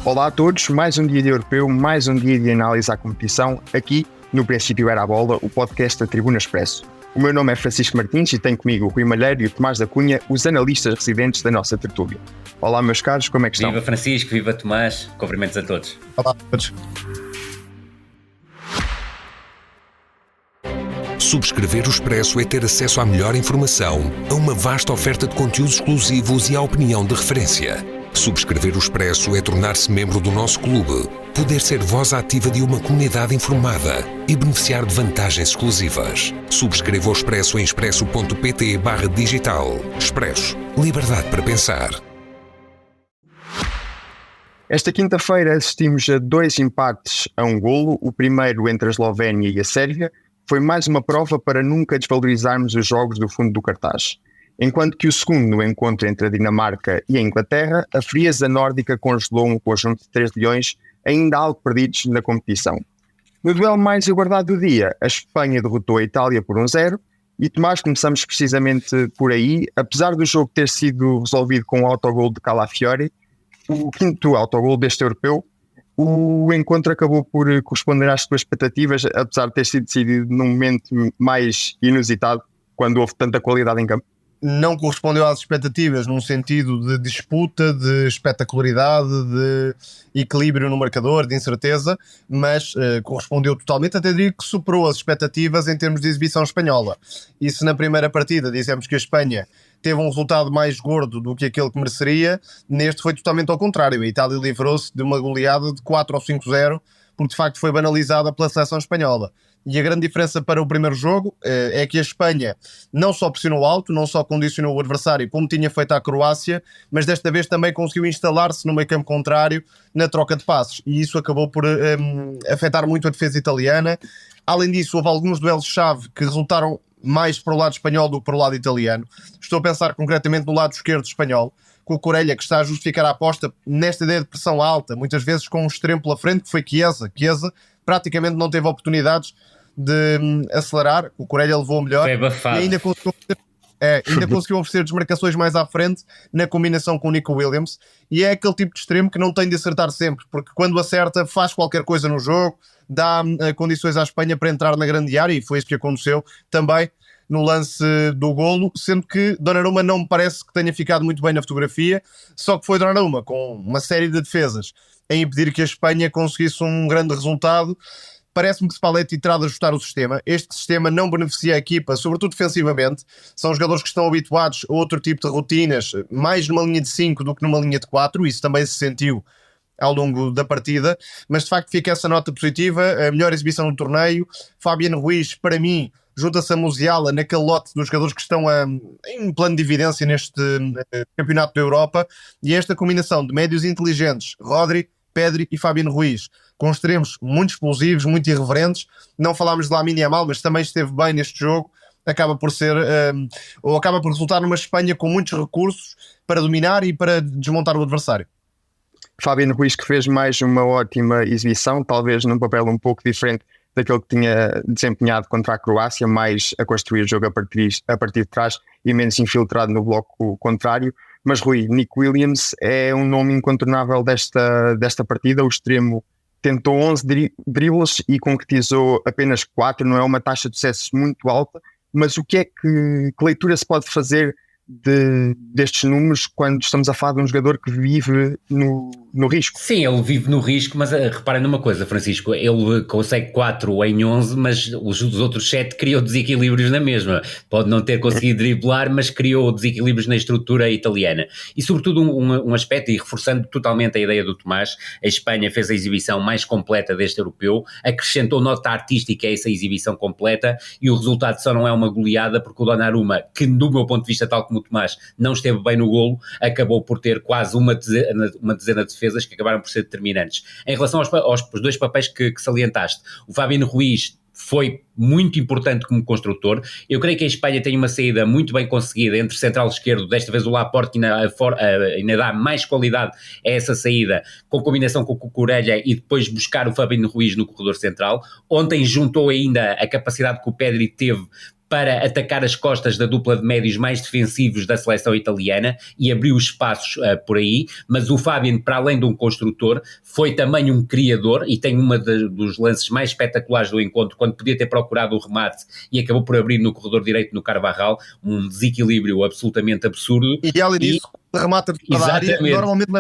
Olá a todos, mais um dia de europeu, mais um dia de análise à competição, aqui no Princípio Era a Bola, o podcast da Tribuna Expresso. O meu nome é Francisco Martins e tenho comigo o Rui Malheiro e o Tomás da Cunha, os analistas residentes da nossa tertúlia. Olá meus caros, como é que estão? Viva Francisco, viva Tomás, cumprimentos a todos. Olá a todos. Subscrever o Expresso é ter acesso à melhor informação, a uma vasta oferta de conteúdos exclusivos e à opinião de referência. Subscrever o Expresso é tornar-se membro do nosso clube, poder ser voz ativa de uma comunidade informada e beneficiar de vantagens exclusivas. Subscreva o Expresso em expresso.pt/digital. Expresso. Liberdade para pensar. Esta quinta-feira assistimos a 2 empates a um golo, o primeiro entre a Eslovénia e a Sérvia. Foi mais uma prova para nunca desvalorizarmos os jogos do fundo do cartaz. Enquanto que o segundo, no encontro entre a Dinamarca e a Inglaterra, a frieza nórdica congelou um conjunto de 3 leões ainda algo perdidos na competição. No duelo mais aguardado do dia, a Espanha derrotou a Itália por 1-0 e, Tomás, começamos precisamente por aí. Apesar do jogo ter sido resolvido com o autogol de Calafiori, o quinto autogol deste europeu, o encontro acabou por corresponder às suas expectativas, apesar de ter sido decidido num momento mais inusitado, quando houve tanta qualidade em campo. Não correspondeu às expectativas num sentido de disputa, de espetacularidade, de equilíbrio no marcador, de incerteza, mas correspondeu totalmente, até diria que superou as expectativas em termos de exibição espanhola. E se na primeira partida dissemos que a Espanha teve um resultado mais gordo do que aquele que mereceria, neste foi totalmente ao contrário. A Itália livrou-se de uma goleada de 4 ou 5-0, porque de facto foi banalizada pela seleção espanhola. E a grande diferença para o primeiro jogo é que a Espanha não só pressionou alto, não só condicionou o adversário como tinha feito à Croácia, mas desta vez também conseguiu instalar-se no meio campo contrário na troca de passes. E isso acabou por afetar muito a defesa italiana. Além disso, houve alguns duelos-chave que resultaram mais para o lado espanhol do que para o lado italiano. Estou a pensar concretamente no lado esquerdo espanhol, com o Corella, que está a justificar a aposta nesta ideia de pressão alta, muitas vezes com um extremo pela frente, que foi Chiesa. Chiesa praticamente não teve oportunidades de acelerar, o Corella levou o melhor e ainda conseguiu oferecer desmarcações mais à frente na combinação com o Nico Williams, e é aquele tipo de extremo que não tem de acertar sempre, porque quando acerta faz qualquer coisa no jogo, dá condições à Espanha para entrar na grande área, e foi isso que aconteceu também no lance do golo, sendo que Donnarumma não me parece que tenha ficado muito bem na fotografia, só que foi Donnarumma com uma série de defesas a impedir que a Espanha conseguisse um grande resultado. Parece-me que Spalletti terá de ajustar o sistema. Este sistema não beneficia a equipa, sobretudo defensivamente. São jogadores que estão habituados a outro tipo de rotinas, mais numa linha de 5 do que numa linha de 4. Isso também se sentiu ao longo da partida. Mas de facto fica essa nota positiva. A melhor exibição no torneio. Fabián Ruiz, para mim, junta-se a Musiala naquele lote dos jogadores que estão em plano de evidência neste campeonato da Europa. E esta combinação de médios inteligentes, Rodri, Pedri e Fabián Ruiz, com extremos muito explosivos, muito irreverentes. Não falámos de Lamine Yamal, mas também esteve bem neste jogo. Acaba por resultar numa Espanha com muitos recursos para dominar e para desmontar o adversário. Fabián Ruiz, que fez mais uma ótima exibição, talvez num papel um pouco diferente daquele que tinha desempenhado contra a Croácia, mais a construir o jogo a partir de trás e menos infiltrado no bloco contrário. Mas Rui, Nico Williams é um nome incontornável desta partida. O extremo tentou 11 dribles e concretizou apenas 4, não é uma taxa de sucesso muito alta, mas que leitura se pode fazer destes números quando estamos a falar de um jogador que vive no risco? Sim, ele vive no risco, mas reparem numa coisa, Francisco, ele consegue 4 em 11, mas os outros 7 criou desequilíbrios na mesma. Pode não ter conseguido driblar, mas criou desequilíbrios na estrutura italiana. E sobretudo um aspecto, e reforçando totalmente a ideia do Tomás, a Espanha fez a exibição mais completa deste europeu, acrescentou nota artística a essa exibição completa, e o resultado só não é uma goleada, porque o Donnarumma, que do meu ponto de vista, tal como o Tomás, não esteve bem no golo, acabou por ter quase uma dezena de defesas que acabaram por ser determinantes. Em relação aos 2 papéis que salientaste, o Fabián Ruiz foi muito importante como construtor. Eu creio que a Espanha tem uma saída muito bem conseguida entre central esquerdo, desta vez o Laporte ainda dá mais qualidade a essa saída, com combinação com o Cucurella e depois buscar o Fabián Ruiz no corredor central. Ontem juntou ainda a capacidade que o Pedri teve para atacar as costas da dupla de médios mais defensivos da seleção italiana e abriu espaços por aí, mas o Fabian, para além de um construtor, foi também um criador e tem dos lances mais espetaculares do encontro, quando podia ter procurado o remate e acabou por abrir no corredor direito no Carvajal, um desequilíbrio absolutamente absurdo. E além disso, remata de fora da área, normalmente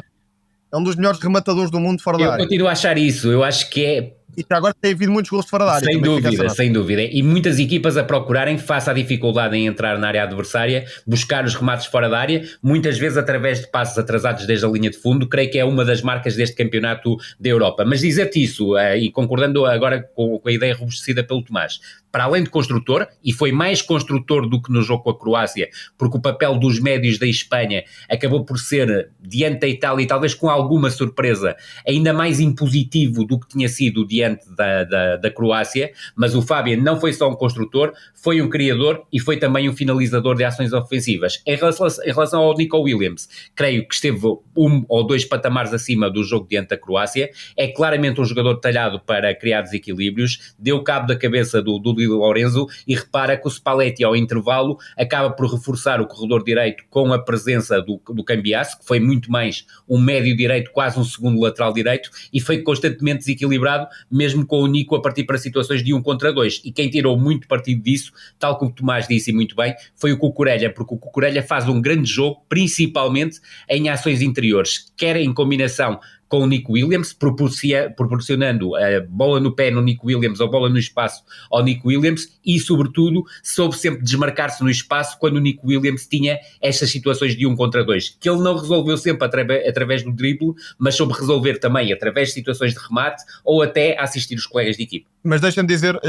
é um dos melhores rematadores do mundo fora da área. Eu continuo a achar isso, eu acho que é... E agora tem havido muitos gols de fora da área. Sem dúvida. E muitas equipas a procurarem, face à dificuldade em entrar na área adversária, buscar os remates fora da área, muitas vezes através de passos atrasados desde a linha de fundo, creio que é uma das marcas deste campeonato da Europa. Mas dizer-te isso, e concordando agora com a ideia robustecida pelo Tomás, para além de construtor, e foi mais construtor do que no jogo com a Croácia, porque o papel dos médios da Espanha acabou por ser, diante da Itália, e talvez com alguma surpresa, ainda mais impositivo do que tinha sido diante da Croácia, mas o Fabian não foi só um construtor, foi um criador e foi também um finalizador de ações ofensivas. Em relação ao Nico Williams, creio que esteve 1 ou 2 patamares acima do jogo diante da Croácia, é claramente um jogador talhado para criar desequilíbrios, deu cabo da cabeça do Di Lorenzo e repara que o Spalletti ao intervalo acaba por reforçar o corredor direito com a presença do Cambiasso, que foi muito mais um médio direito, quase um segundo lateral direito, e foi constantemente desequilibrado, mesmo com o Nico a partir para situações de 1 contra 2, e quem tirou muito partido disso, tal como o Tomás disse muito bem, foi o Cucurella, porque o Cucurella faz um grande jogo, principalmente em ações interiores, quer em combinação com o Nico Williams, proporcionando a bola no pé no Nico Williams ou bola no espaço ao Nico Williams e, sobretudo, soube sempre desmarcar-se no espaço quando o Nico Williams tinha estas situações de 1 contra 2, que ele não resolveu sempre através do drible, mas soube resolver também através de situações de remate ou até assistir os colegas de equipe. Mas deixa-me dizer,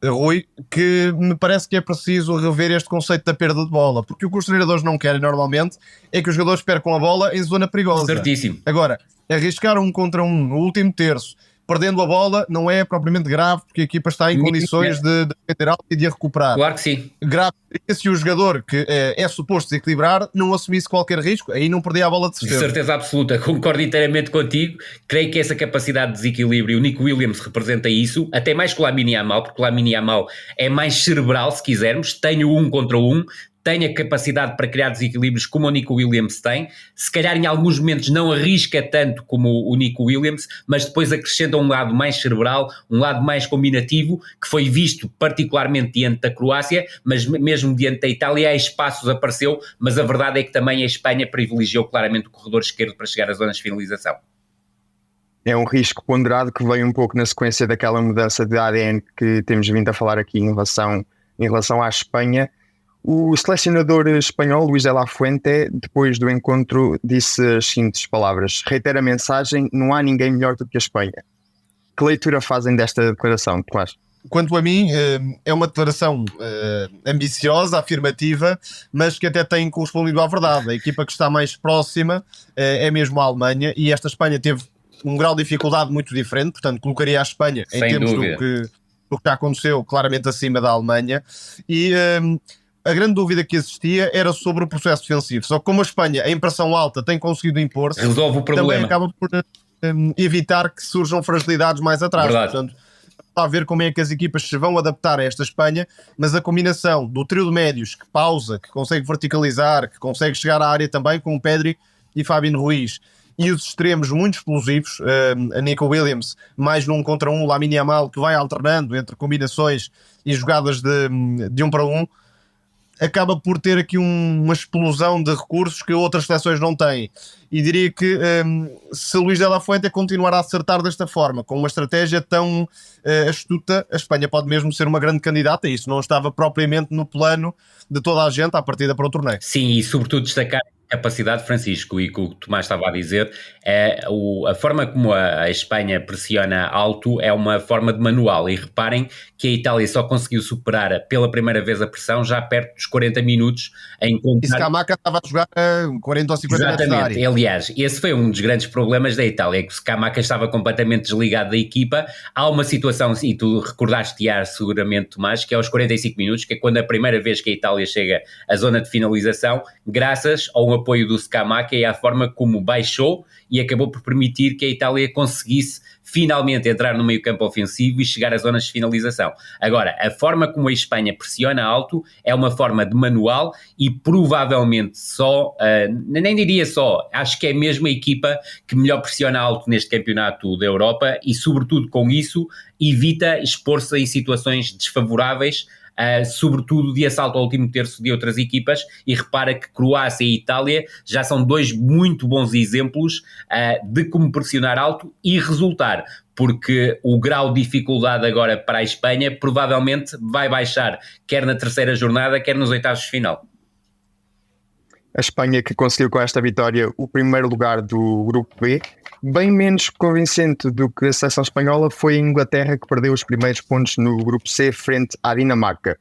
Rui, que me parece que é preciso rever este conceito da perda de bola, porque o que os treinadores não querem normalmente é que os jogadores percam a bola em zona perigosa. Certíssimo. Agora, arriscar 1 contra 1 no último terço, perdendo a bola, não é propriamente grave, porque a equipa está em condições de defender alto e de a recuperar. Claro que sim. Grave seria se o jogador que é suposto desequilibrar não assumisse qualquer risco, aí não perdia a bola de certeza. De certeza absoluta, concordo inteiramente contigo. Creio que essa capacidade de desequilíbrio, o Nico Williams representa isso, até mais que o Lamine Yamal, porque o Lamine Yamal é mais cerebral, se quisermos, tem o 1 contra 1, tem a capacidade para criar desequilíbrios como o Nico Williams tem, se calhar em alguns momentos não arrisca tanto como o Nico Williams, mas depois acrescenta um lado mais cerebral, um lado mais combinativo, que foi visto particularmente diante da Croácia, mas mesmo diante da Itália, a espaços apareceu, mas a verdade é que também a Espanha privilegiou claramente o corredor esquerdo para chegar às zonas de finalização. É um risco ponderado que veio um pouco na sequência daquela mudança de ADN que temos vindo a falar aqui em relação à Espanha. O selecionador espanhol, Luís de la Fuente, depois do encontro, disse as seguintes palavras: reitera a mensagem, não há ninguém melhor do que a Espanha. Que leitura fazem desta declaração, Tomás? Quanto a mim, é uma declaração ambiciosa, afirmativa, mas que até tem correspondido à verdade. A equipa que está mais próxima é mesmo a Alemanha, e esta Espanha teve um grau de dificuldade muito diferente, portanto colocaria a Espanha, em termos do que já aconteceu, claramente acima da Alemanha, e a grande dúvida que existia era sobre o processo defensivo. Só que como a Espanha, em pressão alta, tem conseguido impor-se, resolve o problema. Também acaba por evitar que surjam fragilidades mais atrás. Verdade. Portanto, está a ver como é que as equipas se vão adaptar a esta Espanha, mas a combinação do trio de médios que pausa, que consegue verticalizar, que consegue chegar à área também com o Pedri e Fabian Ruiz, e os extremos muito explosivos, a Nico Williams, mais num contra um, Lamine Yamal, que vai alternando entre combinações e jogadas de 1 para 1, acaba por ter aqui uma explosão de recursos que outras seleções não têm. E diria que se Luís de la Fuente continuar a acertar desta forma, com uma estratégia tão astuta, a Espanha pode mesmo ser uma grande candidata, e isso não estava propriamente no plano de toda a gente à partida para o torneio. Sim, e sobretudo destacar a capacidade, Francisco, e que o Tomás estava a dizer, a forma como a Espanha pressiona alto é uma forma de manual, e reparem que a Itália só conseguiu superar pela primeira vez a pressão já perto dos 40 minutos a encontrar... E Scamacca estava a jogar 40 ou 50 metros da área. Aliás, esse foi um dos grandes problemas da Itália, que o Scamacca estava completamente desligado da equipa. Há uma situação, e tu recordaste seguramente, Tomás, que é aos 45 minutos, que é quando a primeira vez que a Itália chega à zona de finalização, graças a um apoio do Scamacca e à forma como baixou e acabou por permitir que a Itália conseguisse finalmente entrar no meio campo ofensivo e chegar às zonas de finalização. Agora, a forma como a Espanha pressiona alto é uma forma de manual e provavelmente nem diria só, acho que é mesmo a equipa que melhor pressiona alto neste campeonato da Europa e sobretudo com isso evita expor-se em situações desfavoráveis, sobretudo de assalto ao último terço de outras equipas, e repara que Croácia e Itália já são dois muito bons exemplos de como pressionar alto e resultar, porque o grau de dificuldade agora para a Espanha provavelmente vai baixar, quer na terceira jornada, quer nos oitavos de final. A Espanha que conseguiu com esta vitória o primeiro lugar do Grupo B. Bem menos convincente do que a seleção espanhola foi a Inglaterra, que perdeu os primeiros pontos no Grupo C frente à Dinamarca.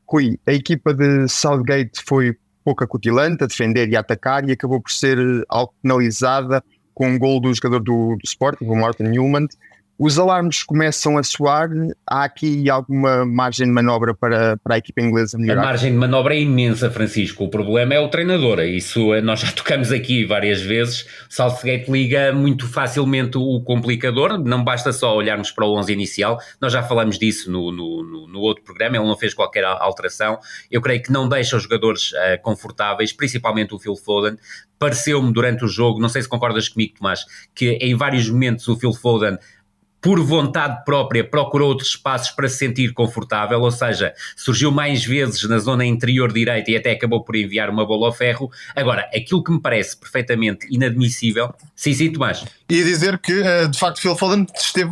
Rui, a equipa de Southgate foi pouco acutilante a defender e a atacar e acabou por ser algo penalizada com um gol do jogador do Sporting, o Morten Newman. Os alarmes começam a soar. Há aqui alguma margem de manobra para a equipa inglesa melhorar? A margem de manobra é imensa, Francisco. O problema é o treinador. Isso nós já tocamos aqui várias vezes. Southgate liga muito facilmente o complicador. Não basta só olharmos para o 11 inicial. Nós já falamos disso no outro programa. Ele não fez qualquer alteração. Eu creio que não deixa os jogadores confortáveis, principalmente o Phil Foden. Pareceu-me durante o jogo, não sei se concordas comigo, Tomás, que em vários momentos o Phil Foden, por vontade própria, procurou outros espaços para se sentir confortável, ou seja, surgiu mais vezes na zona interior direita e até acabou por enviar uma bola ao ferro. Agora, aquilo que me parece perfeitamente inadmissível... Sim, Tomás. E dizer que, de facto, Phil Foden esteve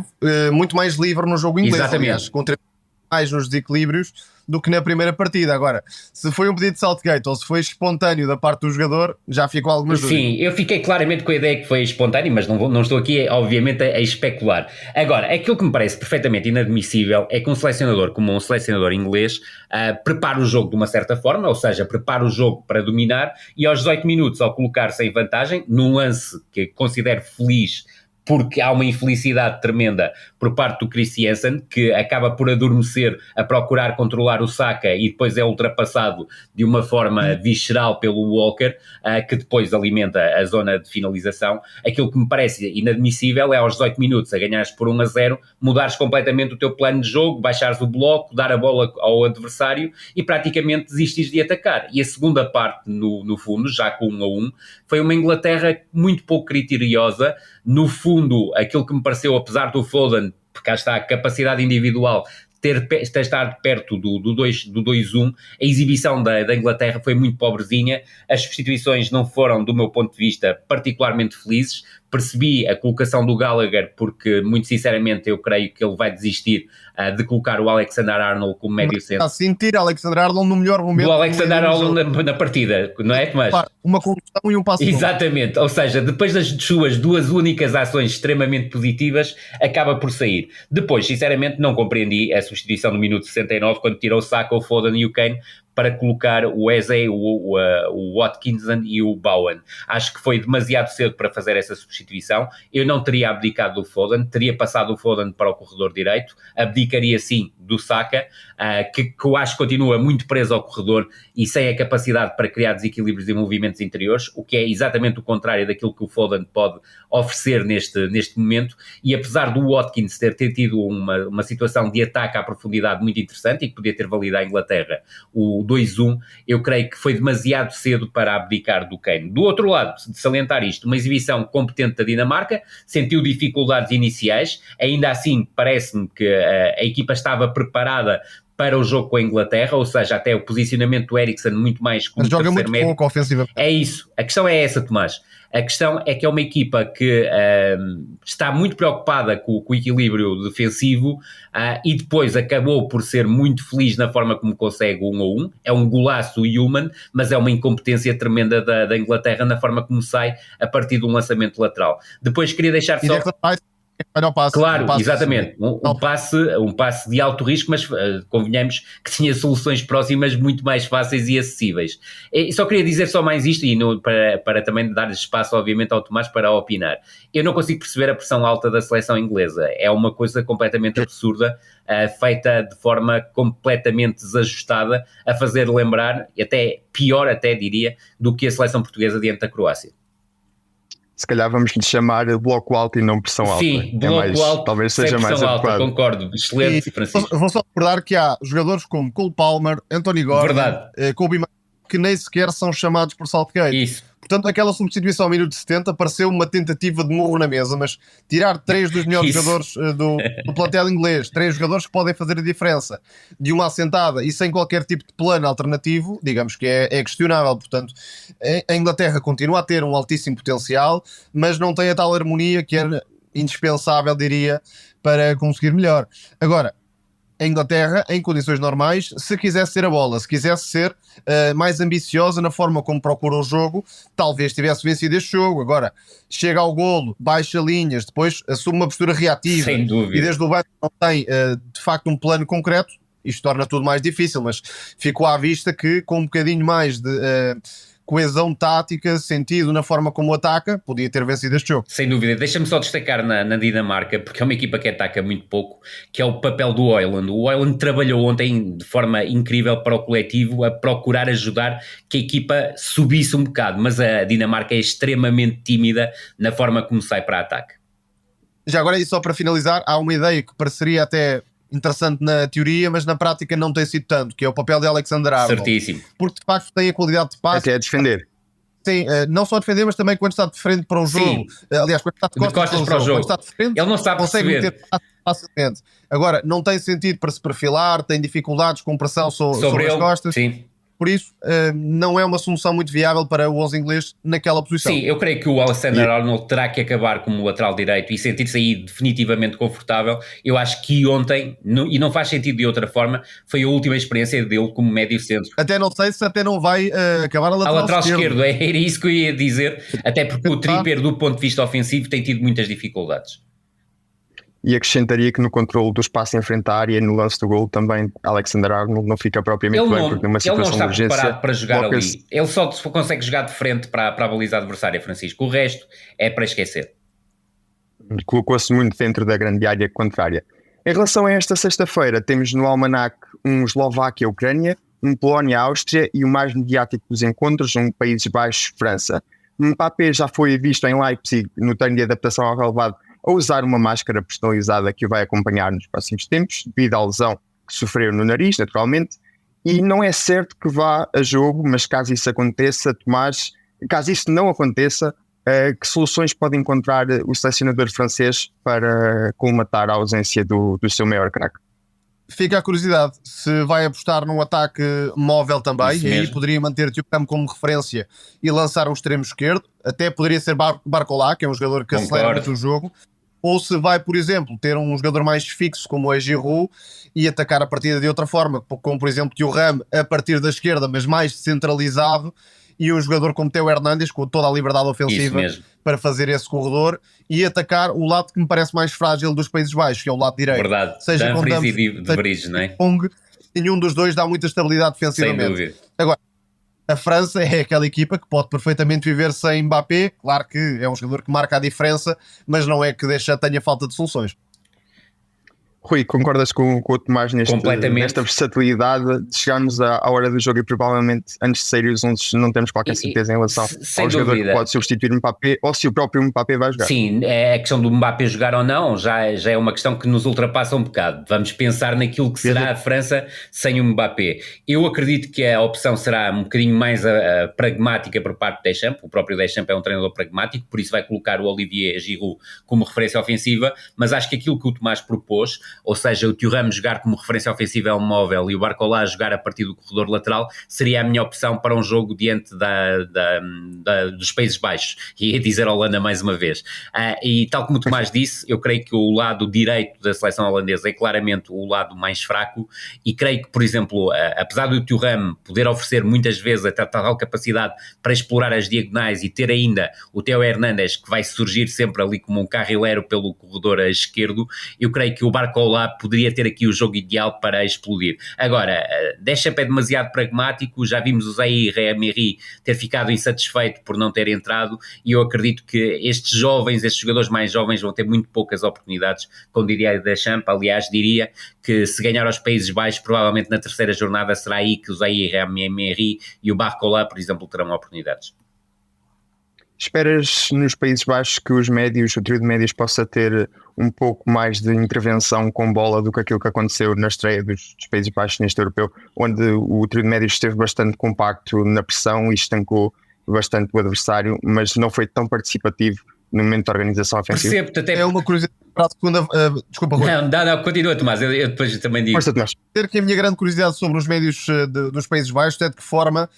muito mais livre no jogo inglês. Exatamente. Aliás, contribuiu mais nos desequilíbrios do que na primeira partida. Agora, se foi um pedido de Southgate ou se foi espontâneo da parte do jogador, já ficou algumas dúvidas. Sim, eu fiquei claramente com a ideia que foi espontâneo, mas não estou aqui, obviamente, a especular. Agora, aquilo que me parece perfeitamente inadmissível é que um selecionador como um selecionador inglês prepara o jogo de uma certa forma, ou seja, prepara o jogo para dominar e aos 18 minutos, ao colocar-se em vantagem, num lance que considero feliz, porque há uma infelicidade tremenda por parte do Christiansen, que acaba por adormecer a procurar controlar o Saka e depois é ultrapassado de uma forma visceral pelo Walker, que depois alimenta a zona de finalização. Aquilo que me parece inadmissível é aos 18 minutos, a ganhares por 1-0, mudares completamente o teu plano de jogo, baixares o bloco, dar a bola ao adversário e praticamente desistes de atacar. E a segunda parte, no fundo, já com 1-1, foi uma Inglaterra muito pouco criteriosa. No fundo, aquilo que me pareceu, apesar do Foden, porque cá está a capacidade individual, estar perto do 2-1, a exibição da Inglaterra foi muito pobrezinha, as substituições não foram, do meu ponto de vista, particularmente felizes. Percebi a colocação do Gallagher, porque, muito sinceramente, eu creio que ele vai desistir de colocar o Alexander-Arnold como médio centro. A sentir Alexander-Arnold no melhor momento. Do Alexander-Arnold na partida, não é, Tomás? Uma condução e um passo. Exatamente, ou seja, depois das suas duas únicas ações extremamente positivas, acaba por sair. Depois, sinceramente, não compreendi a substituição no minuto 69, quando tirou o Saka, o Foden e o Kane, para colocar o Eze, o Watkinson e o Bowen. Acho que foi demasiado cedo para fazer essa substituição. Eu não teria abdicado do Foden, teria passado o Foden para o corredor direito, abdicaria sim do Saka, que eu acho que continua muito preso ao corredor e sem a capacidade para criar desequilíbrios e movimentos interiores, o que é exatamente o contrário daquilo que o Foden pode oferecer neste momento. E apesar do Watkins ter tido uma situação de ataque à profundidade muito interessante e que podia ter valido à Inglaterra o 2-1, eu creio que foi demasiado cedo para abdicar do Kane. Do outro lado, de salientar isto, uma exibição competente da Dinamarca, sentiu dificuldades iniciais, ainda assim parece-me que a equipa estava preparada para o jogo com a Inglaterra, ou seja, até o posicionamento do Eriksen muito mais como joga muito médio. Pouco ofensiva. É isso, a questão é essa, Tomás. A questão é que é uma equipa que está muito preocupada com o equilíbrio defensivo e depois acabou por ser muito feliz na forma como consegue o 1-1. É um golaço human, mas é uma incompetência tremenda da Inglaterra na forma como sai a partir de um lançamento lateral. Depois queria deixar só... olha o passe. Claro, o passe, exatamente. Um passe de alto risco, mas convenhamos que tinha soluções próximas muito mais fáceis e acessíveis. E só queria dizer só mais isto, e para também dar espaço, obviamente, ao Tomás para opinar. Eu não consigo perceber a pressão alta da seleção inglesa. É uma coisa completamente absurda, feita de forma completamente desajustada, a fazer lembrar, e até pior até diria, do que a seleção portuguesa diante da Croácia. Se calhar vamos lhe chamar bloco alto e não pressão alta. Sim, bloco alto, talvez seja mais alta, adequado. concordo. Excelente, Francisco. Vou só recordar que há jogadores como Cole Palmer, Anthony Gordon, Kobe Manu, que nem sequer são chamados por Southgate. Isso. Portanto, aquela substituição ao minuto 70 pareceu uma tentativa de murro na mesa, mas tirar 3 dos melhores jogadores do plantel inglês, 3 jogadores que podem fazer a diferença de uma assentada e sem qualquer tipo de plano alternativo, digamos que é questionável. Portanto, a Inglaterra continua a ter um altíssimo potencial, mas não tem a tal harmonia que era indispensável, diria, para conseguir melhor. Agora, a Inglaterra, em condições normais, se quisesse ter a bola, se quisesse ser mais ambiciosa na forma como procura o jogo, talvez tivesse vencido este jogo. Agora, chega ao golo, baixa linhas, depois assume uma postura reativa. Sem dúvida. E desde o banco não tem, de facto, um plano concreto. Isto torna tudo mais difícil, mas ficou à vista que, com um bocadinho mais de coesão tática, sentido na forma como ataca, podia ter vencido este jogo. Sem dúvida. Deixa-me só destacar na Dinamarca, porque é uma equipa que ataca muito pouco, que é o papel do Højlund. O Højlund trabalhou ontem de forma incrível para o coletivo, a procurar ajudar que a equipa subisse um bocado, mas a Dinamarca é extremamente tímida na forma como sai para ataque. Já agora, e só para finalizar, há uma ideia que pareceria até interessante na teoria, mas na prática não tem sido tanto, que é o papel de Alexander-Arnold. Certíssimo. Porque de facto tem a qualidade de passe. Até a defender. Sim, não só a defender, mas também quando está de frente para o jogo. Aliás, quando está de costas para o jogo. Quando está de frente, ele não sabe consegue perceber. meter facilmente. Agora, não tem sentido para se perfilar, tem dificuldades com pressão sobre as costas. Sim. Por isso, não é uma solução muito viável para o 11 inglês naquela posição. Sim, eu creio que o Alexander-Arnold terá que acabar como lateral direito e sentir-se aí definitivamente confortável. Eu acho que ontem, e não faz sentido de outra forma, foi a última experiência dele como médio centro. Até não sei se até não vai acabar a lateral esquerdo. Era isso que eu ia dizer, até porque o Trippier, do ponto de vista ofensivo, tem tido muitas dificuldades. E acrescentaria que no controle do espaço em frente à área e no lance do gol também Alexander-Arnold não fica propriamente bem, porque numa situação de urgência... Ele não está preparado para jogar ali. Ele só consegue jogar de frente para a baliza adversária, Francisco. O resto é para esquecer. Colocou-se muito dentro da grande área contrária. Em relação a esta sexta-feira, temos no almanac um Eslováquia-Ucrânia, um Polónia-Áustria e o mais mediático dos encontros, um Países Baixos-França. Mbappé já foi visto em Leipzig no treino de adaptação ao relevado a usar uma máscara personalizada que o vai acompanhar nos próximos tempos, devido à lesão que sofreu no nariz, naturalmente, e não é certo que vá a jogo, mas caso isso aconteça, Tomás, caso isso não aconteça, que soluções pode encontrar o selecionador francês para colmatar a ausência do seu maior craque? Fica a curiosidade se vai apostar num ataque móvel também, e aí poderia manter Thuram como referência e lançar um extremo esquerdo, até poderia ser Barcola, que é um jogador que acelera muito o jogo, ou se vai, por exemplo, ter um jogador mais fixo como é Giroud e atacar a partida de outra forma, como por exemplo Thuram a partir da esquerda, mas mais centralizado, e um jogador como Theo Hernandes com toda a liberdade ofensiva para fazer esse corredor e atacar o lado que me parece mais frágil dos Países Baixos, que é o lado direito. Verdade, seja com Dumfries e de Vrij, não é? Nenhum dos dois dá muita estabilidade defensivamente. Sem dúvida. Agora, a França é aquela equipa que pode perfeitamente viver sem Mbappé. Claro que é um jogador que marca a diferença, mas não é que tenha falta de soluções. Rui, concordas com o Tomás nesta versatilidade de chegarmos à hora do jogo e provavelmente antes de sair os 11 não temos qualquer certeza em relação ao jogador que pode substituir o Mbappé ou se o próprio Mbappé vai jogar? Sim, a questão do Mbappé jogar ou não já é uma questão que nos ultrapassa um bocado. Vamos pensar naquilo que será a França sem o Mbappé. Eu acredito que a opção será um bocadinho mais pragmática por parte do Deschamps. O próprio Deschamps é um treinador pragmático, por isso vai colocar o Olivier Giroud como referência ofensiva, mas acho que aquilo que o Tomás propôs ou seja, o Thuram jogar como referência ofensiva é um móvel e o Barcola jogar a partir do corredor lateral, seria a minha opção para um jogo diante dos Países Baixos, e ia dizer Holanda mais uma vez. E tal como o Tomás disse, eu creio que o lado direito da seleção holandesa é claramente o lado mais fraco, e creio que, por exemplo, apesar do Thuram poder oferecer muitas vezes a tal capacidade para explorar as diagonais e ter ainda o Theo Hernandes, que vai surgir sempre ali como um carrilero pelo corredor esquerdo, eu creio que o Barcola poderia ter aqui o jogo ideal para explodir. Agora, Deschamps é demasiado pragmático, já vimos o Zaïre Emery ter ficado insatisfeito por não ter entrado, e eu acredito que estes jogadores mais jovens vão ter muito poucas oportunidades com Didier Deschamps. Aliás, diria que se ganhar aos Países Baixos, provavelmente na terceira jornada será aí que o Zaïre Emery e o Barcola, por exemplo, terão oportunidades. Esperas nos Países Baixos que o trio de médios possa ter um pouco mais de intervenção com bola do que aquilo que aconteceu na estreia dos Países Baixos neste europeu, onde o trio de médios esteve bastante compacto na pressão e estancou bastante o adversário, mas não foi tão participativo no momento da organização ofensiva? Percebo-te até... É uma curiosidade para a segunda... desculpa, Rui. Não, continua, Tomás, eu depois também digo. Força, Tomás. Ter que a minha grande curiosidade sobre os médios dos Países Baixos é de que forma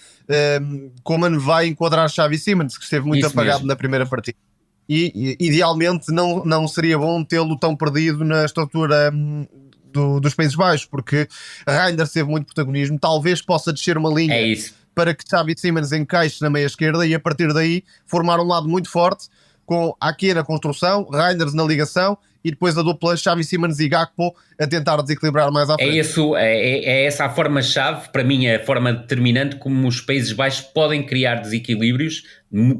Koeman vai enquadrar Xavi Simons, que esteve muito apagado mesmo na primeira partida. E idealmente não seria bom tê-lo tão perdido na estrutura dos Países Baixos, porque Reinders teve muito protagonismo, talvez possa descer uma linha para que Xavi Simons encaixe na meia esquerda e a partir daí formar um lado muito forte, com Ake na construção, Reinders na ligação e depois a dupla Xavi Simons e Gakpo a tentar desequilibrar mais à frente. É essa a forma-chave, para mim é a forma determinante como os Países Baixos podem criar desequilíbrios,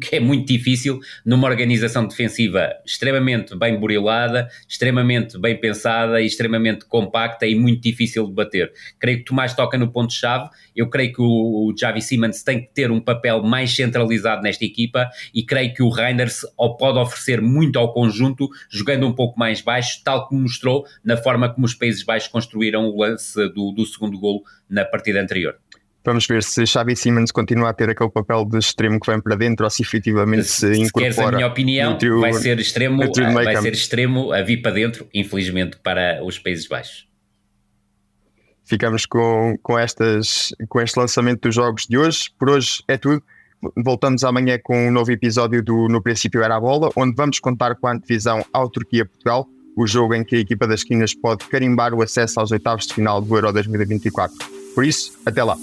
que é muito difícil numa organização defensiva extremamente bem burilada, extremamente bem pensada e extremamente compacta e muito difícil de bater. Creio que Tomás toca no ponto-chave. Eu creio que o Xavi Simons tem que ter um papel mais centralizado nesta equipa e creio que o Reinders pode oferecer muito ao conjunto, jogando um pouco mais baixo, tal como mostrou na forma como os Países Baixos construíram o lance do segundo golo na partida anterior. Vamos ver se Xavi Simons continua a ter aquele papel de extremo que vem para dentro ou se efetivamente se incorpora. Se queres a minha opinião, vai ser extremo a vir para dentro, infelizmente, para os Países Baixos. Ficamos com este lançamento dos jogos de hoje. Por hoje é tudo. Voltamos amanhã com um novo episódio do No Princípio Era a Bola, onde vamos contar com a antevisão ao Turquia-Portugal, o jogo em que a equipa das Quinas pode carimbar o acesso aos oitavos de final do Euro 2024. Por isso, até lá.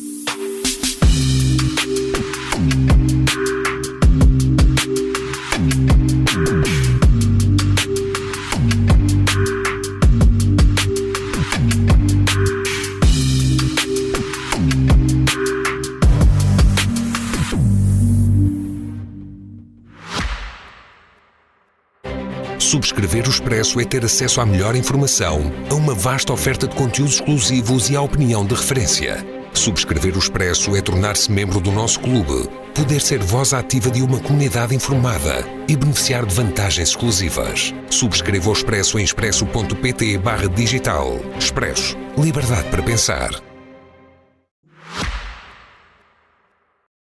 Subscrever o Expresso é ter acesso à melhor informação, a uma vasta oferta de conteúdos exclusivos e à opinião de referência. Subscrever o Expresso é tornar-se membro do nosso clube, poder ser voz ativa de uma comunidade informada e beneficiar de vantagens exclusivas. Subscreva o Expresso em expresso.pt/digital. Expresso. Liberdade para pensar.